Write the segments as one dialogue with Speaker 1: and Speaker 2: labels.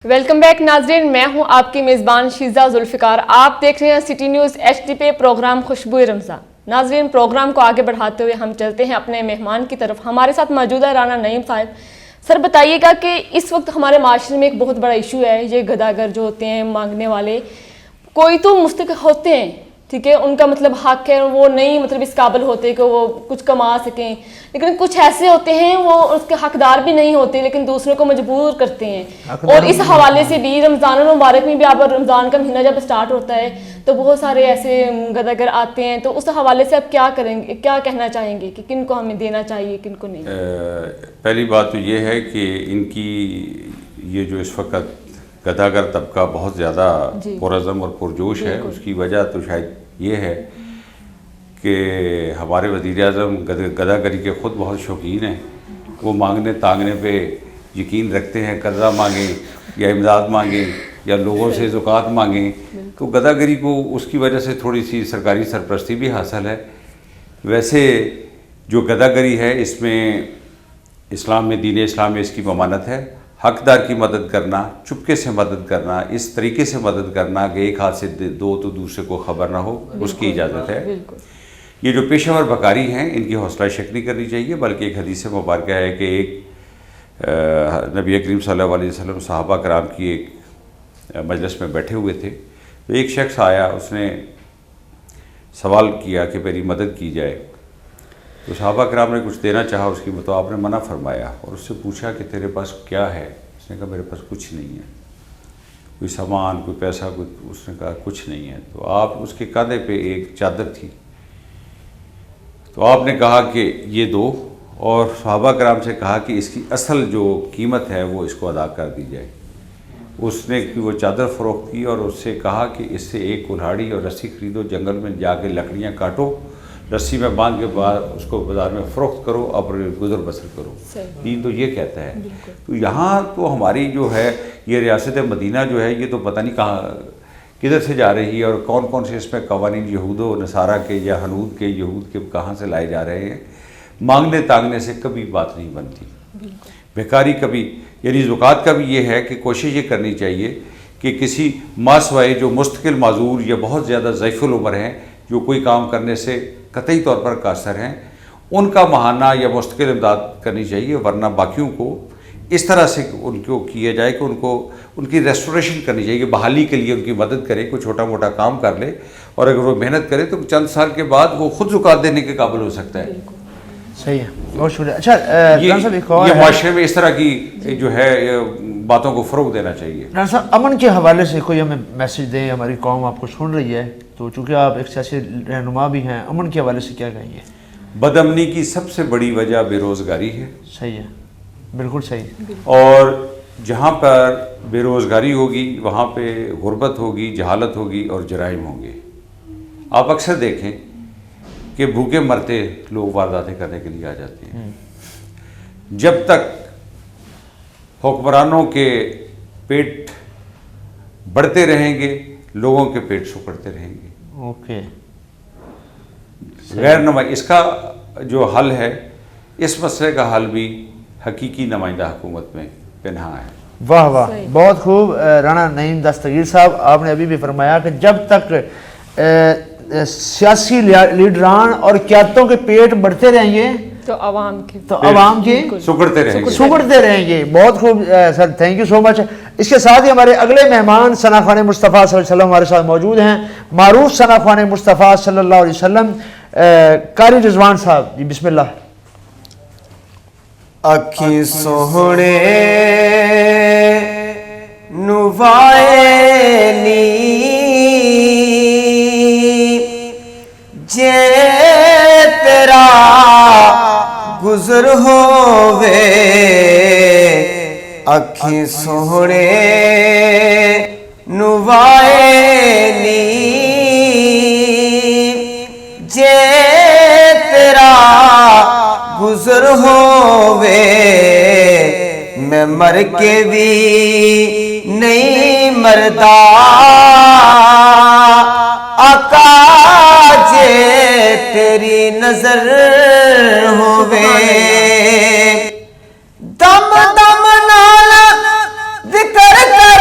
Speaker 1: Welcome back नाजरीन, मैं हूं आपकी मेज़बान शीज़ा जुल्फ़िकार। आप देख रहे हैं सिटी न्यूज़ HD पे प्रोग्राम खुशबू रमज़ान। नाजरीन, प्रोग्राम को आगे बढ़ाते हुए हम चलते हैं अपने मेहमान की तरफ। हमारे साथ मौजूद है राना नईम साहब। सर बताइएगा कि इस वक्त हमारे माशरे में एक बहुत बड़ा इशू है, ये गदागर जो होते हैं, मांगने वाले। कोई तो मुस्तक होते हैं, ठीक है, उनका मतलब हक है, वो नहीं मतलब इस काबिल होते कि वो कुछ कमा सकें, लेकिन कुछ ऐसे होते हैं वो उसके हकदार भी नहीं होते लेकिन दूसरों को मजबूर करते हैं। और इस हवाले से भी रमज़ान मुबारक में भी, अब रमज़ान का महीना जब स्टार्ट होता है तो बहुत सारे ऐसे गदागर आते हैं, तो उस हवाले से आप क्या करेंगे, क्या कहना चाहेंगे कि किन को हमें देना चाहिए, किन को नहीं?
Speaker 2: पहली बात तो ये है कि इनकी ये जो इस वक्त गदागर तबका बहुत ज़्यादा पुरज़म और पुरजोश है। उसकी वजह तो शायद ये है कि हमारे वज़ीर-ए-आज़म गदागरी के ख़ुद बहुत शौकीन हैं। वो मांगने तांगने पे यकीन रखते हैं, कर्ज़ा मांगें या इमदाद मांगें या लोगों से ज़कात मांगें, तो गदागरी को उसकी वजह से थोड़ी सी सरकारी सरपरस्ती भी हासिल है। वैसे जो गदागरी है इसमें इस्लाम में, दीन इस्लाम में इसकी ममानत है। हकदार की मदद करना, चुपके से मदद करना, इस तरीके से मदद करना कि एक हाथ से दो तो दूसरे को खबर ना हो, उसकी इजाज़त है। ये जो पेशेवर बकारी हैं इनकी हौसला शिकनी नहीं करनी चाहिए, बल्कि एक हदीस मुबारक है कि एक नबी करीम सल्लल्लाहु अलैहि वसल्लम सहाबा कराम की एक मजलिस में बैठे हुए थे, तो एक शख्स आया, उसने सवाल किया कि मेरी मदद की जाए। तो सहाबा कराम ने कुछ देना चाहा उसकी, तो आपने मना फरमाया और उससे पूछा कि तेरे पास क्या है? उसने कहा मेरे पास कुछ नहीं है, कोई सामान, कोई पैसा, कोई। उसने कहा कुछ नहीं है। तो आप उसके कंधे पे एक चादर थी, तो आपने कहा कि ये दो, और सहाबा कराम से कहा कि इसकी असल जो कीमत है वो इसको अदा कर दी जाए। उसने वो चादर फ़रोख्त की और उससे कहा कि इससे एक कुल्हाड़ी और रस्सी खरीदो, जंगल में जाके लकड़ियाँ काटो, रस्सी में बांध के बाद उसको बाज़ार में फ़रोख्त करो, अपने गुजर बसर करो। दीन तो ये कहता है। तो यहाँ तो हमारी जो है ये रियासत मदीना जो है, ये तो पता नहीं कहाँ किधर से जा रही है और कौन कौन से इसमें कवानीन यहूद व नसारा के या हनूद के, यहूद के कहाँ से लाए जा रहे हैं। मांगने तांगने से कभी बात नहीं बनती, बेकारी कभी, यानी ज़कात का भी ये है कि कोशिश ये करनी चाहिए कि किसी मासवाए जो मुस्तकिल माजूर या बहुत ज़्यादा ज़ईफ़ुल उम्र हैं, जो कोई काम करने से कतई तौर पर कासर हैं, उनका माहाना या मुस्तकिल इमदाद करनी चाहिए, वरना बाकियों को इस तरह से उनको किया जाए कि उनको उनकी रेस्टोरेशन करनी चाहिए, बहाली के लिए उनकी मदद करें, कोई छोटा मोटा काम कर ले, और अगर वो मेहनत करे तो चंद साल के बाद वो खुद ज़कात देने के काबिल हो सकता है।
Speaker 3: सही है, बहुत शुक्रिया। अच्छा,
Speaker 2: ये माशरे में इस तरह की जो है बातों को फ़रोग़ देना चाहिए।
Speaker 3: राना साहब, अमन के हवाले से कोई हमें मैसेज दें, हमारी कौम आपको सुन रही है, तो चूँकि आप एक सियासी रहनुमा भी हैं, अमन के हवाले से क्या कहेंगे?
Speaker 2: बदअमनी की सबसे बड़ी वजह बेरोज़गारी है।
Speaker 3: सही है, बिल्कुल सही।
Speaker 2: और जहाँ पर बेरोज़गारी होगी वहाँ पे गुर्बत होगी, जहालत होगी और जराइम होंगे। आप अक्सर देखें कि भूखे मरते लोग वारदातें करने के लिए आ जाते हैं। जब तक हुक्मरानों के पेट बढ़ते रहेंगे, लोगों के पेट सुकड़ते रहेंगे।
Speaker 3: ओके,
Speaker 2: गैर नमा इसका जो हल है, इस मसले का हल भी हकीकी नुमाइंदा हुकूमत में पन्हा है।
Speaker 3: वाह वाह, बहुत खूब। राना नईम दस्तगीर साहब, आपने अभी भी फरमाया कि जब तक सियासी लीडरान और क़यादतों के पेट बढ़ते रहेंगे तो आवाम के सुगड़ते रहेंगे। बहुत खूब sir, thank you so much. इसके साथ ही हमारे अगले मेहमान सना ख़ान मुस्तफ़ा सल्लल्लाहु अलैहि वसल्लम हमारे साथ मौजूद हैं। मारूफ सना ख़ान मुस्तफ़ा सल्लल्लाहु अलैहि वसल्लम, कारी रिजवान साहब जी, बिस्मिल्लाह।
Speaker 4: अखी सोहणे नुवाएनी जे तेरा गुजर होवे, अखी सोहणे नुवाएनी जे तेरा गुजर होवे, मैं मर के भी नहीं मरदा आका, जे तेरी नजर होवे। दम दम नाल जिक्र कर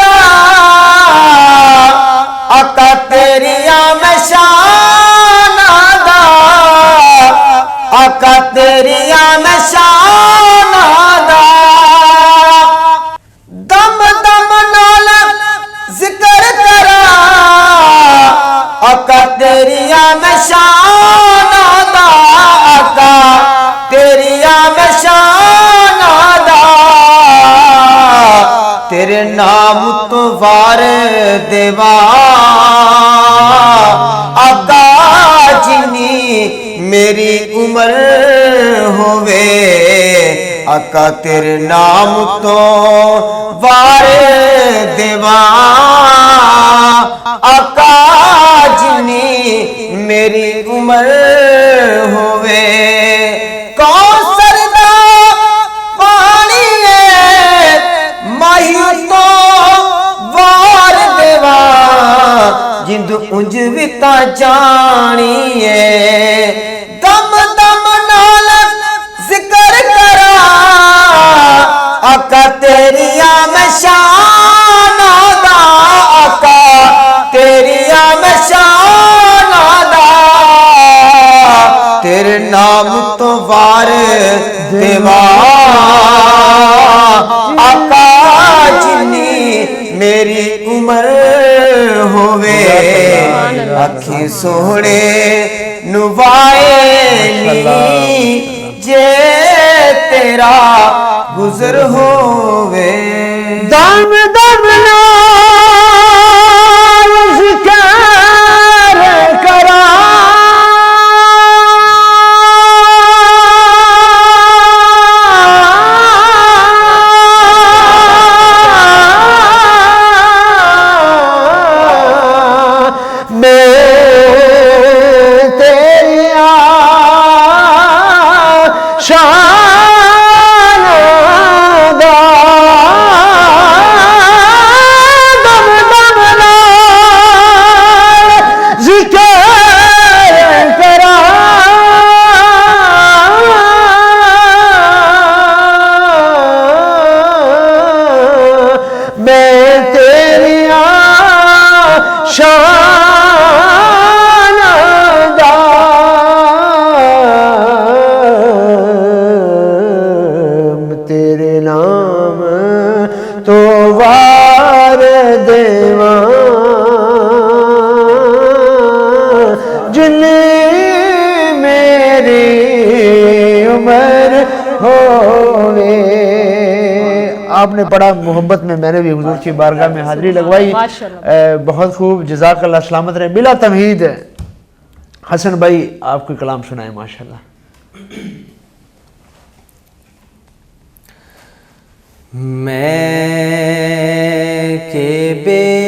Speaker 4: नाम तो वार देवा आका जिनी मेरी उम्र होवे आका तेरे नाम तो वार देवा आका जिनी मेरी उम्र होवे कौसर दा पानी माही तो वार देवा जिंद उंज विता जानिए दम दम नाल जिक्र करा आका तेरिया मैं शाना दा आका तेरिया मैं शाना दा तेरे नाम तो वार देवा आका जिनी मेरी उम्र होवे अखी सोहणे नुवाएली जे तेरा गुजर होवे
Speaker 3: दम दम नाल ज़िक्र करा तेरे नाम तो वार देवा जिन्नी मेरी उम्र होवे। आपने पढ़ा मोहब्बत में, मैंने भी हुजूर की बारगाह में हाजिरी लगवाई। बहुत खूब, जज़ाकल्लाह, सलामत रहे। बिला तमहीद हसन भाई आपको कलाम सुनाए माशाल्लाह।
Speaker 4: मैं के बेवकतो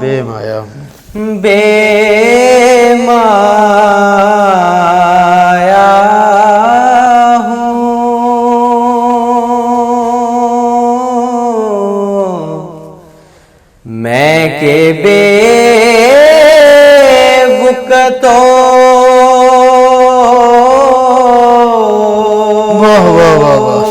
Speaker 3: बेमाया
Speaker 4: बेमाया हूँ मैं के तो
Speaker 3: वाह वाह वाह वाह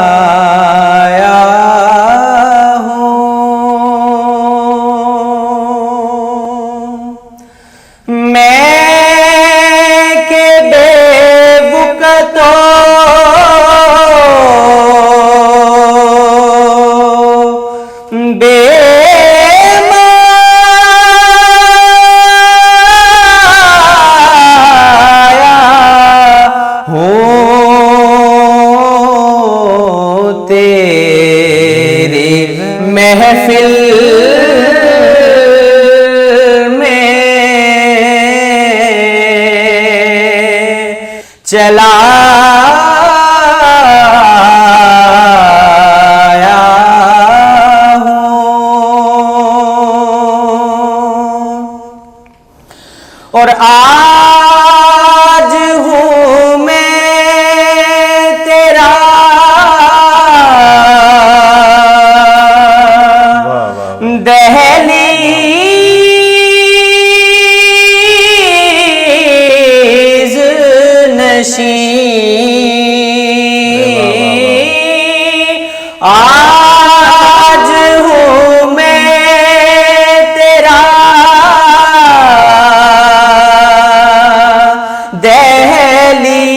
Speaker 4: बेमाया हूँ मैं के बेवकतो महफिल में चला और आज हूँ मैं तेरा दहलीज़ नशी आज हूँ मैं तेरा दहलीज़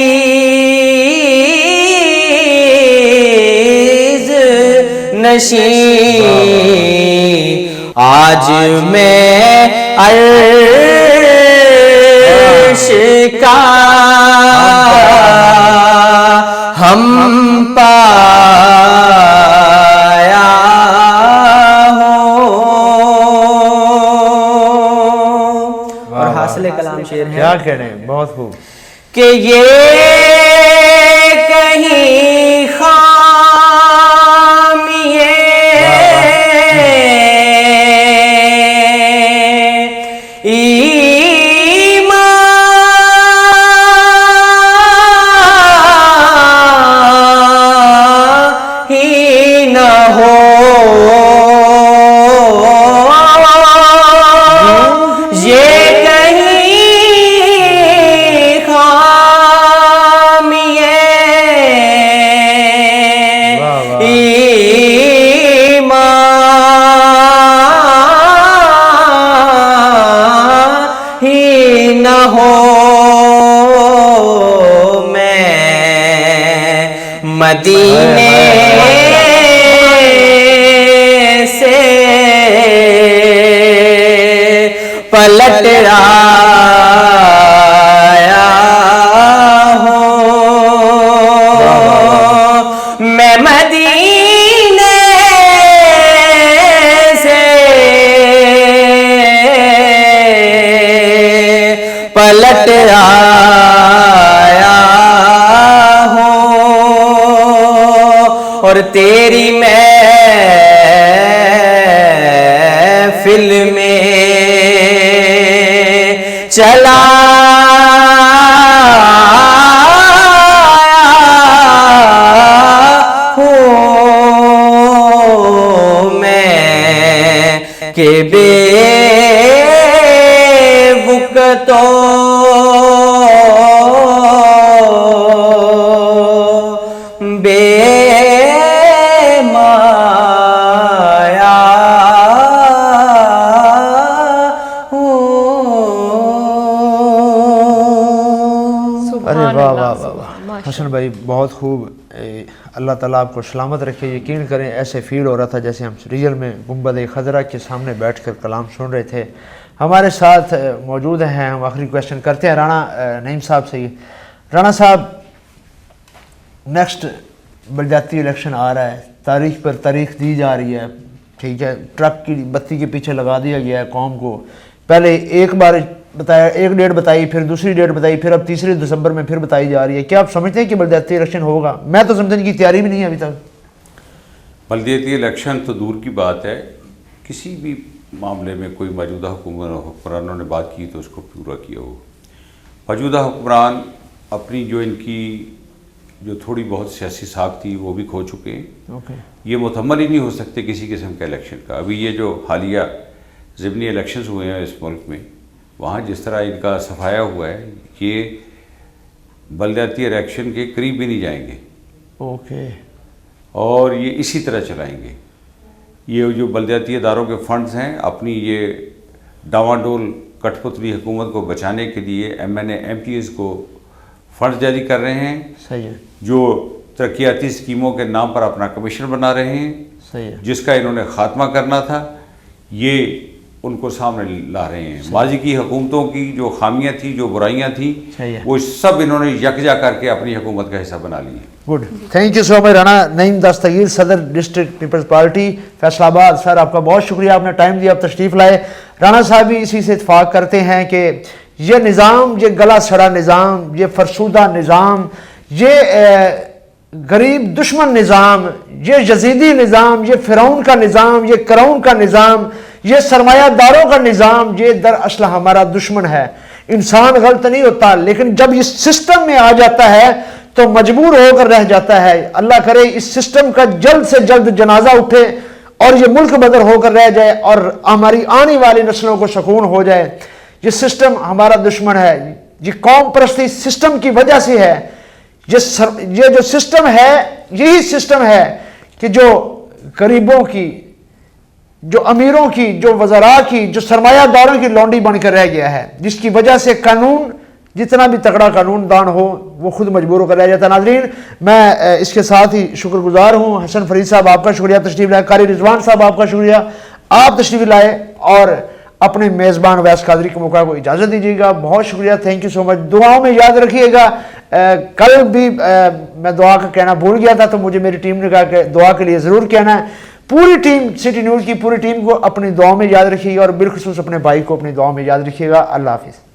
Speaker 4: تاج میں عرش کا ہم پایا ہو. اور حاصل کلام شعر ہے.
Speaker 3: کیا کہہ رہے ہیں, بہت خوب.
Speaker 4: کہ یہ کہیں خامیے ایمان ہی نہ ہو, یہ مدینے سے پلٹ آیا ہوں, میں مدینے سے پلٹ آیا اور تیری محفل میں چلا ہوں میں کہ بے وقتوں
Speaker 3: حسن بھائی بہت خوب. اللہ تعالیٰ آپ کو سلامت رکھے. یقین کریں ایسے فیل ہو رہا تھا جیسے ہم ریئل میں گنبد خضرا کے سامنے بیٹھ کر کلام سن رہے تھے. ہمارے ساتھ موجود ہیں, ہم آخری کویشچن کرتے ہیں رانا نعیم صاحب سے. رانا صاحب, نیکسٹ بلدیاتی الیکشن آ رہا ہے, تاریخ پر تاریخ دی جا رہی ہے, ٹھیک ہے, ٹرک کی بتی کے پیچھے لگا دیا گیا ہے قوم کو. پہلے ایک بار بتایا, ایک ڈیٹ بتائی, پھر دوسری ڈیٹ بتائی, پھر اب 3 دسمبر میں پھر بتائی جا رہی ہے. کیا آپ سمجھتے ہیں کہ بلدیاتی الیکشن ہوگا؟ میں تو سمجھتا ہوں کہ تیاری بھی نہیں ہے ابھی تک.
Speaker 2: بلدیاتی الیکشن تو دور کی بات ہے, کسی بھی معاملے میں کوئی موجودہ حکمرانوں نے بات کی تو اس کو پورا کیا ہو. موجودہ حکمران اپنی جو ان کی جو تھوڑی بہت سیاسی ساکھ تھی وہ بھی کھو چکے ہیں. یہ متحمل ہی نہیں ہو سکتے کسی قسم کا الیکشن کا. ابھی یہ جو حالیہ ضمنی الیکشنز ہوئے ہیں اس ملک میں, وہاں جس طرح ان کا صفایا ہوا ہے, یہ بلدیاتی الیکشن کے قریب بھی نہیں جائیں گے. اور یہ اسی طرح چلائیں گے. یہ جو بلدیاتی اداروں کے فنڈز ہیں, اپنی یہ ڈاواڈول کٹ پتلی حکومت کو بچانے کے لیے MNA MPs کو فنڈز جاری کر رہے ہیں.
Speaker 3: صحیح ہے.
Speaker 2: جو ترقیاتی اسکیموں کے نام پر اپنا کمیشن بنا رہے ہیں.
Speaker 3: صحیح ہے.
Speaker 2: جس کا انہوں نے خاتمہ کرنا تھا, یہ ان کو سامنے لا رہے ہیں. ماضی کی حکومتوں کی جو خامیاں تھیں, جو برائیاں تھیں, وہ سب انہوں نے یکجا کر کے اپنی حکومت کا حصہ بنا لی.
Speaker 3: گڈ, تھینک یو سو مچ رانا نعیم دستگیر, صدر ڈسٹرکٹ پیپلز پارٹی فیصل آباد. سر آپ کا بہت شکریہ, آپ نے ٹائم دیا, آپ تشریف لائے. رانا صاحب بھی اسی سے اتفاق کرتے ہیں کہ یہ نظام, یہ گلا سڑا نظام, یہ فرسودہ نظام, یہ غریب دشمن نظام, یہ یزیدی نظام, یہ فرعون کا نظام, یہ کرون کا نظام, یہ سرمایہ داروں کا نظام, یہ دراصل ہمارا دشمن ہے. انسان غلط نہیں ہوتا, لیکن جب یہ سسٹم میں آ جاتا ہے تو مجبور ہو کر رہ جاتا ہے. اللہ کرے اس سسٹم کا جلد سے جلد جنازہ اٹھے اور یہ ملک بدر ہو کر رہ جائے اور ہماری آنے والی نسلوں کو سکون ہو جائے. یہ سسٹم ہمارا دشمن ہے, یہ قوم پرستی سسٹم کی وجہ سے ہے. یہ جو سسٹم ہے, یہی سسٹم ہے کہ جو غریبوں کی, جو امیروں کی, جو وزراء کی, جو سرمایہ داروں کی لونڈی بن کر رہ گیا ہے, جس کی وجہ سے قانون, جتنا بھی تگڑا قانون دان ہو, وہ خود مجبور ہو کر رہ جاتا ہے. ناظرین, میں اس کے ساتھ ہی شکر گزار ہوں. حسن فرید صاحب آپ کا شکریہ تشریف لائے, قاری رضوان صاحب آپ کا شکریہ, آپ تشریف لائے اور اپنے میزبان ویس قادری کے موقع کو اجازت دیجیے گا. بہت شکریہ, تھینک یو سو مچ. دعاؤں میں یاد رکھیے گا. کل بھی میں دعا کا کہنا بھول گیا تھا تو مجھے میری ٹیم نے کہا کہ دعا کے لیے ضرور کہنا ہے. پوری ٹیم سٹی نیوز کی پوری ٹیم کو اپنی دعاؤں میں یاد رکھیے گا اور بالخصوص اپنے بھائی کو اپنی دعاؤں میں یاد رکھیے گا. اللہ حافظ.